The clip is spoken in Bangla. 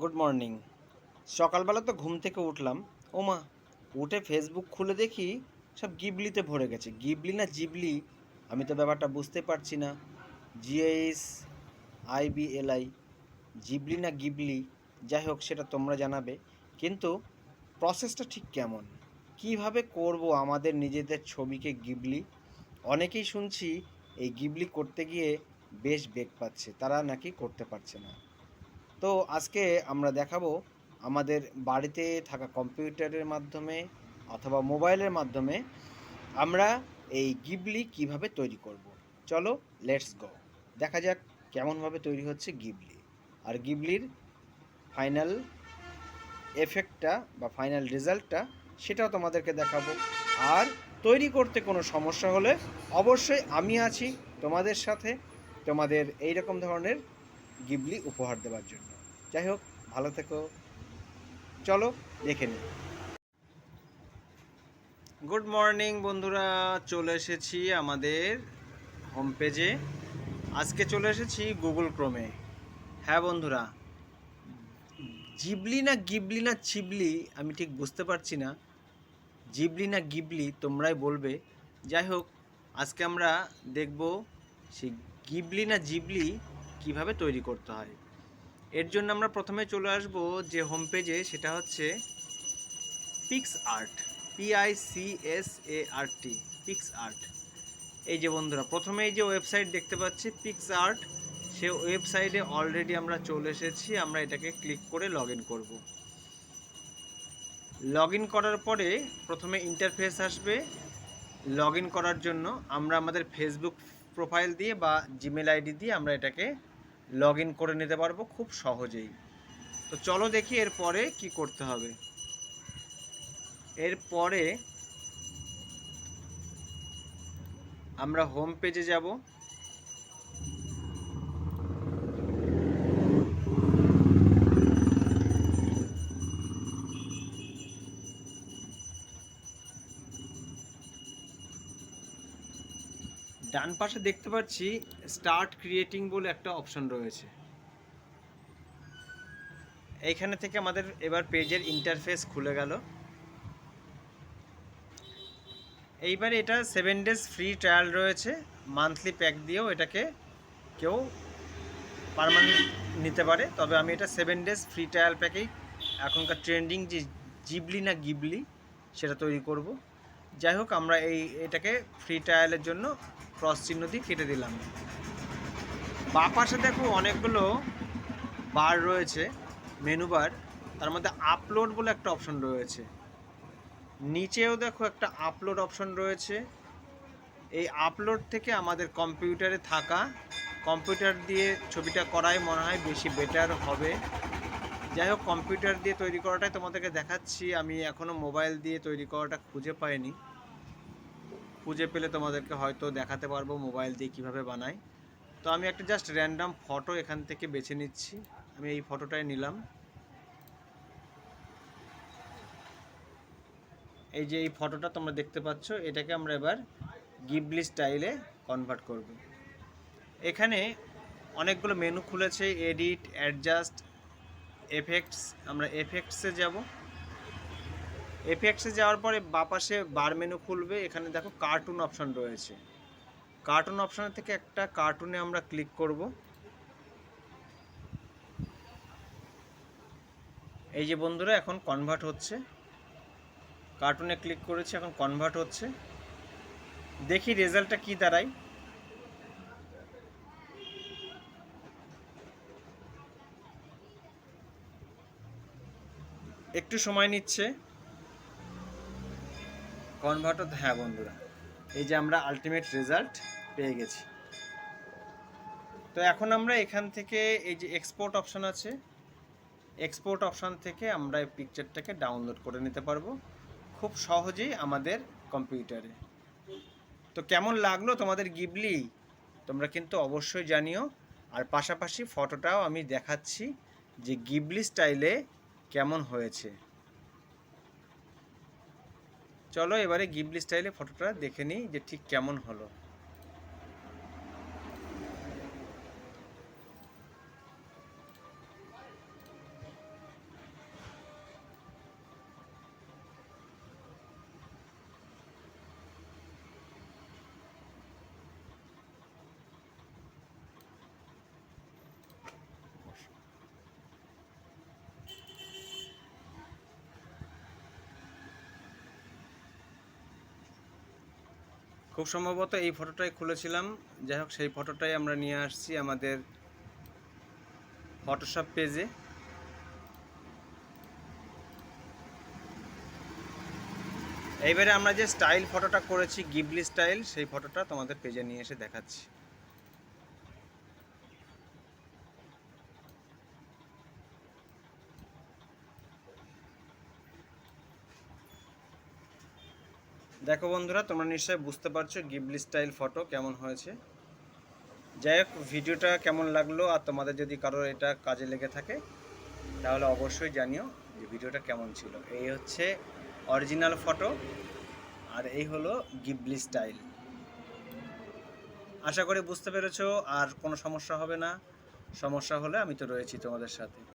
Good morning. সকালবেলা তো ঘুম থেকে উঠলাম। ওমা, উঠে ফেসবুক খুলে দেখি সব গিবলিতে ভরে গেছে। গিবলি না জিবলি, আমি তো ব্যাপারটা বুঝতে পারছি না। GISIBLI, জিবলি না গিবলি, যাই হোক সেটা তোমরা জানাবে। কিন্তু প্রসেসটা ঠিক কেমন, কিভাবে করব আমাদের নিজেদের ছবিকে গিবলি? অনেকেই শুনছি এই গিবলি করতে গিয়ে বেশ বেগ পাচ্ছে, তারা নাকি করতে পারছে না। তো আজকে আমরা দেখাবো আমাদের বাড়িতে থাকা কম্পিউটারের মাধ্যমে অথবা মোবাইলের মাধ্যমে আমরা এই গিবলি কিভাবে তৈরি করব। চলো, লেটস গো। দেখা যাক কেমনভাবে তৈরি হচ্ছে গিবলি, আর গিবলির ফাইনাল এফেক্টটা বা ফাইনাল রেজাল্টটা সেটাও তোমাদেরকে দেখাবো। আর তৈরি করতে কোনো সমস্যা হলে অবশ্যই আমি আছি তোমাদের সাথে, তোমাদের এই রকম ধরনের গিবলি উপহার দেওয়ার জন্য। যাই হোক, ভালো থেকো, চলো দেখে নিই। গুড মর্নিং বন্ধুরা, চলে এসেছি আমাদের হোম পেজে। আজকে চলে এসেছি গুগল ক্রোমে। হ্যাঁ বন্ধুরা, জিবলি না গিবলি না চিবলি আমি ঠিক বুঝতে পারছি না। জিবলি না গিবলি তোমরাই বলবে। যাই হোক, আজকে আমরা দেখব সেই গিবলি না জিবলি কিভাবে তৈরি করতে হয়। এর জন্য আমরা প্রথমে চলে আসব যে হোম পেজে, সেটা হচ্ছে pix art, PICSART, pix art. এই যে বন্ধুরা, প্রথমে এই যে ওয়েবসাইট দেখতে পাচ্ছি পিক্স আর্ট, সে ওয়েবসাইটে অলরেডি আমরা চলে এসেছি। আমরা এটাকে ক্লিক করে লগ ইন করবো। লগ ইন করার পরে প্রথমে ইন্টারফেস আসবে। লগ ইন করার জন্য আমরা আমাদের ফেসবুক প্রোফাইল দিয়ে বা জিমেল আইডি দিয়ে আমরা এটাকে লগ ইন করে নিতে পারবো খুব সহজেই। তো চলো দেখি এরপরে কি করতে হবে। এরপরে আমরা হোম পেজে যাব। ডান পাশে দেখতে পাচ্ছি স্টার্ট ক্রিয়েটিং বলে একটা অপশন রয়েছে। এইখানে থেকে আমাদের এবার পেজের ইন্টারফেস খুলে গেল। এইবারে এটা 7 ডেজ ফ্রি ট্রায়াল রয়েছে। মান্থলি প্যাক দিয়েও এটাকে কেউ পার্মানেন্ট নিতে পারে, তবে আমি এটা 7 ডেজ ফ্রি ট্রায়াল প্যাকেই এখনকার ট্রেন্ডিং যে জিবলি না গিবলি সেটা তৈরি করব। যাই হোক, আমরা এটাকে ফ্রি ট্রায়ালের জন্য ক্রস চিহ্ন দিয়ে কেটে দিলাম। বাঁ পাশে দেখো অনেকগুলো বার রয়েছে, মেনু বার। তার মধ্যে আপলোড বলে একটা অপশন রয়েছে। নিচেও দেখো একটা আপলোড অপশন রয়েছে। এই আপলোড থেকে আমাদের কম্পিউটারে থাকা, কম্পিউটার দিয়ে ছবিটা করাই মনে হয় বেশি বেটার হবে। যাই হোক, কম্পিউটার দিয়ে তৈরি করাটাই তোমাদেরকে দেখাচ্ছি। আমি এখনও মোবাইল দিয়ে তৈরি করাটা খুঁজে পাইনি। খুঁজে পেলে তোমাদেরকে হয়তো দেখাতে পারবো মোবাইল দিয়ে কিভাবে বানাই। তো আমি একটা জাস্ট র্যান্ডাম ফটো এখান থেকে বেছে নিচ্ছি। আমি এই ফটোটাই নিলাম। এই যে এই ফটোটা তোমরা দেখতে পাচ্ছ, এটাকে আমরা এবার গিবলি স্টাইলে কনভার্ট করব। এখানে অনেকগুলো মেনু খুলেছে, এডিট, অ্যাডজাস্ট, এফেক্টস। আমরা এফেক্টসে যাব। এফেক্টসে যাওয়ার পরে বাঁ পাশে বার মেনু খুলবে। এখানে দেখো কার্টুন অপশন রয়েছে। কার্টুন অপশন থেকে একটা কার্টুনে আমরা ক্লিক করব। এই যে বন্ধুরা, এখন কনভার্ট হচ্ছে। কার্টুনে ক্লিক করেছি, এখন কনভার্ট হচ্ছে। দেখি রেজাল্টটা কি দাঁড়ায়। একটু সময় নিচ্ছে কনভার্ট হতে। হ্যাঁ বন্ধুরা, এই যে আমরা আলটিমেট রেজাল্ট পেয়ে গেছি। তো এখন আমরা এখান থেকে এই যে এক্সপোর্ট অপশন আছে, এক্সপোর্ট অপশন থেকে আমরা এই পিকচারটাকে ডাউনলোড করে নিতে পারবো খুব সহজেই আমাদের কম্পিউটারে। তো কেমন লাগলো তোমাদের গিবলি, তোমরা কিন্তু অবশ্যই জানিও। আর পাশাপাশি ফটোটাও আমি দেখাচ্ছি যে গিবলি স্টাইলে কেমন হয়েছে। চলো এবারে গিবলি স্টাইলে ফটোটা দেখে নিই যে ঠিক কেমন হলো। খুব সম্ভবত এই ফটোটাই খুলেছিলাম। যাই হোক, সেই ফটোটাই আমরা নিয়ে আসছি আমাদের ফটোশপ পেজে। এইবারে আমরা যে স্টাইল ফটোটা করেছি, গিবলি স্টাইল, সেই ফটোটা তোমাদের পেজে নিয়ে এসে দেখাচ্ছি। দেখো বন্ধুরা, তোমরা নিশ্চয়ই বুঝতে পারছো গিবলি স্টাইল ফটো কেমন হয়েছে। যাই হোক, ভিডিওটা কেমন লাগলো, আর তোমাদের যদি কারোর এটা কাজে লেগে থাকে তাহলে অবশ্যই জানিও যে ভিডিওটা কেমন ছিল। এই হচ্ছে অরিজিনাল ফটো, আর এই হলো গিবলি স্টাইল। আশা করি বুঝতে পেরেছো, আর কোনো সমস্যা হবে না। সমস্যা হলে আমি তো রয়েছি তোমাদের সাথে।